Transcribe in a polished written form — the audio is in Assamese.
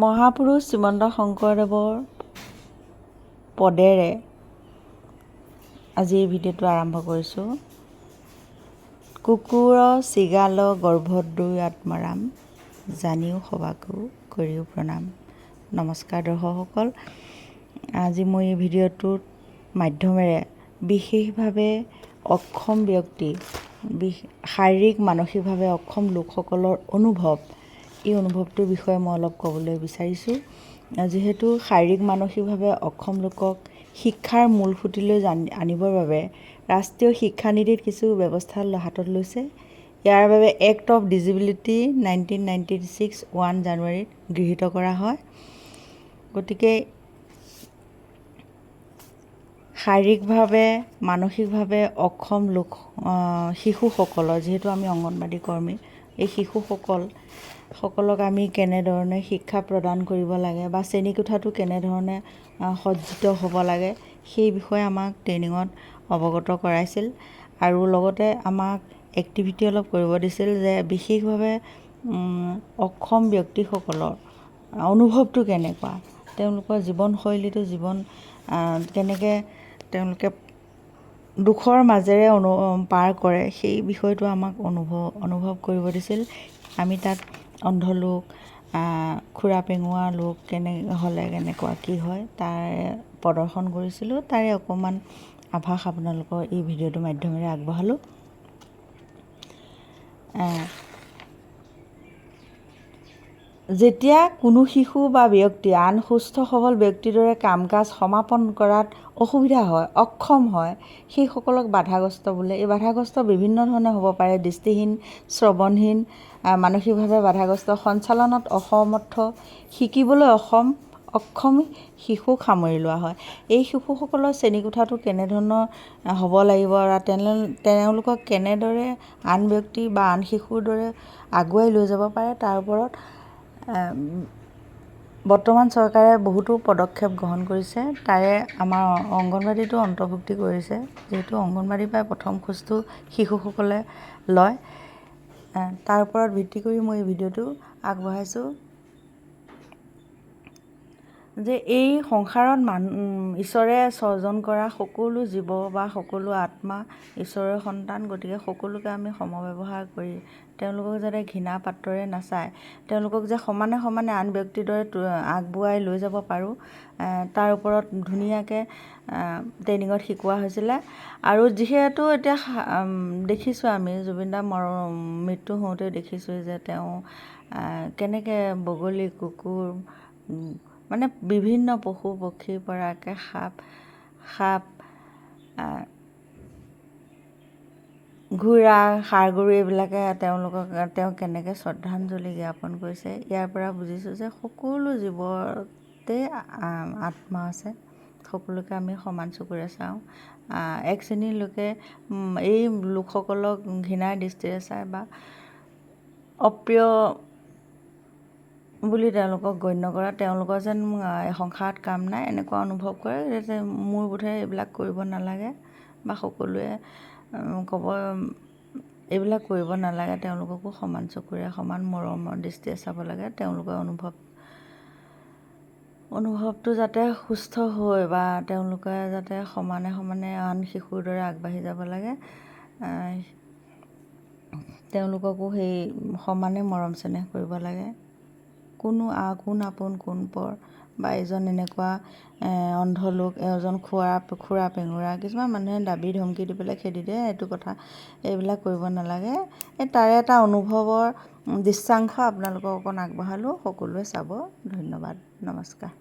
মহাপুৰুষ শ্ৰীমন্ত শংকৰদেৱৰ পদেৰে আজি এই ভিডিঅ'টো আৰম্ভ কৰিছোঁ। কুকুৰ চিগাল গৰ্ভদ্ৰৈ আত্মাৰাম, জানিও সবাকো কৰিও প্ৰণাম। নমস্কাৰ দৰ্শকসকল, আজি মই এই ভিডিঅ'টোৰ মাধ্যমেৰে বিশেষভাৱে অক্ষম ব্যক্তি, শাৰীৰিক মানসিকভাৱে অক্ষম লোকসকলৰ এই অনুভৱটোৰ বিষয়ে মই অলপ ক'বলৈ বিচাৰিছোঁ। যিহেতু শাৰীৰিক মানসিকভাৱে অক্ষম লোকক শিক্ষাৰ মূলসুঁতিলৈ আনিবৰ বাবে ৰাষ্ট্ৰীয় শিক্ষানীতিত কিছু ব্যৱস্থা হাতত লৈছে। ইয়াৰ বাবে এক্ট অফ ডিজেবিলিটি 1996 1 জানুৱাৰীত গৃহীত কৰা হয়। গতিকে শাৰীৰিকভাৱে মানসিকভাৱে অক্ষম লোক শিশুসকলৰ, যিহেতু আমি অংগনবাড়ী কৰ্মী, এই শিশুসকলক আমি কেনেধৰণে শিক্ষা প্ৰদান কৰিব লাগে বা শ্ৰেণীকোঠাটো কেনেধৰণে সজ্জিত হ'ব লাগে সেই বিষয়ে আমাক ট্ৰেইনিঙত অৱগত কৰাইছিল। আৰু লগতে আমাক এক্টিভিটি অলপ কৰিব দিছিল যে বিশেষভাৱে অক্ষম ব্যক্তিসকলৰ অনুভৱটো কেনেকুৱা, তেওঁলোকৰ জীৱনশৈলীটো কেনেকৈ তেওঁলোকে দুখৰ মাজেৰে পাৰ কৰে সেই বিষয়টো আমাক অনুভৱ কৰিব দিছিল। আমি তাত অন্ধ লোক, খুৰা পেঙুৱা লোক হ'লে কেনেকুৱা কি হয় তাৰ প্ৰদৰ্শন কৰিছিলোঁ। তাৰে অকণমান আভাস আপোনালোকৰ এই ভিডিঅ'টোৰ মাধ্যমেৰে আগবঢ়ালোঁ। যেতিয়া কোনো শিশু বা ব্যক্তি আন সুস্থ সবল ব্যক্তিৰ দৰে কাম কাজ সমাপন কৰাত অসুবিধা হয়, অক্ষম হয়, সেইসকলক বাধাগ্ৰস্ত বোলে। এই বাধাগ্ৰস্ত বিভিন্ন ধৰণে হ'ব পাৰে: দৃষ্টিহীন, শ্ৰৱণহীন, মানসিকভাৱে বাধাগ্ৰস্ত, সঞ্চালনত অসমৰ্থ, শিকিবলৈ অক্ষম শিশুক সামৰি লোৱা হয়। এই শিশুসকলৰ শ্ৰেণীকোঠাটো কেনেধৰণৰ হ'ব লাগিব বা তেওঁলোকক কেনেদৰে আন ব্যক্তি বা আন শিশুৰ দৰে আগুৱাই লৈ যাব পাৰে তাৰ ওপৰত বৰ্তমান চৰকাৰে বহুতো পদক্ষেপ গ্ৰহণ কৰিছে। তাৰে আমাৰ অংগনবাড়ীটো অন্তৰ্ভুক্তি কৰিছে, যিহেতু অংগনবাড়ীৰ পৰাই প্ৰথম খোজটো শিশুসকলে লয়। তাৰ ওপৰত ভিত্তি কৰি মই এই ভিডিঅ'টো আগবঢ়াইছোঁ যে এই সংসাৰত ঈশ্বৰে সৰ্জন কৰা সকলো জীৱ বা সকলো আত্মা ঈশ্বৰৰ সন্তান। গতিকে সকলোকে আমি সমব্যৱহাৰ কৰি তেওঁলোকক যাতে ঘৃণা পাত্ৰৰে নাচায়, তেওঁলোকক যে সমানে সমানে আন ব্যক্তিৰ দৰে আগবুৱাই লৈ যাব পাৰোঁ, তাৰ ওপৰত ধুনীয়াকৈ ট্ৰেইনিঙত শিকোৱা হৈছিলে। আৰু যিহেতু এতিয়া দেখিছোঁ, আমি জুবিন দাৰ মৃত্যু হওঁতে দেখিছোঁ যে তেওঁ কেনেকৈ বগলী, কুকুৰ, মানে বিভিন্ন পশু পক্ষীৰ পৰাকৈ সাপ, ঘোঁৰা, ষাঁড় গৰু এইবিলাকে তেওঁক কেনেকৈ শ্ৰদ্ধাঞ্জলি জ্ঞাপন কৰিছে। ইয়াৰ পৰা বুজিছোঁ যে সকলো জীৱতে আত্মা আছে, সকলোকে আমি সমান চকুৰে চাওঁ। এক শ্ৰেণীৰ লোকে এই লোকসকলক ঘৃণাৰ দৃষ্টিৰে চায় বা অপ্ৰিয় বুলি তেওঁলোকক গণ্য কৰা, তেওঁলোকৰ যেন সংসাৰত কাম নাই এনেকুৱা অনুভৱ কৰে। যে মোৰ বোধেৰে এইবিলাক কৰিব নালাগে বা সকলোৱে ক'ব এইবিলাক কৰিব নালাগে, তেওঁলোককো সমান চকুৰে সমান মৰমৰ দৃষ্টিৰে চাব লাগে। তেওঁলোকৰ অনুভৱটো যাতে সুস্থ হৈ বা তেওঁলোকে যাতে সমানে সমানে আন শিশুৰ দৰে আগবাঢ়ি যাব লাগে, তেওঁলোককো সেই সমানে মৰম চেনেহ কৰিব লাগে। কোন আপোন কোন পৰ, বা এজন এনেকুৱা অন্ধ লোক, এজন খুৰা পেঙুৰা, কিছুমান মানুহে দাবী ধমকি দি পেলাই খেদি দিয়ে, এইটো কথা এইবিলাক কৰিব নালাগে। তাৰে এটা অনুভৱৰ দৃশ্যাংশ আপোনালোকক অকণ আগবঢ়ালোঁ, সকলোৱে চাব। ধন্যবাদ, নমস্কাৰ।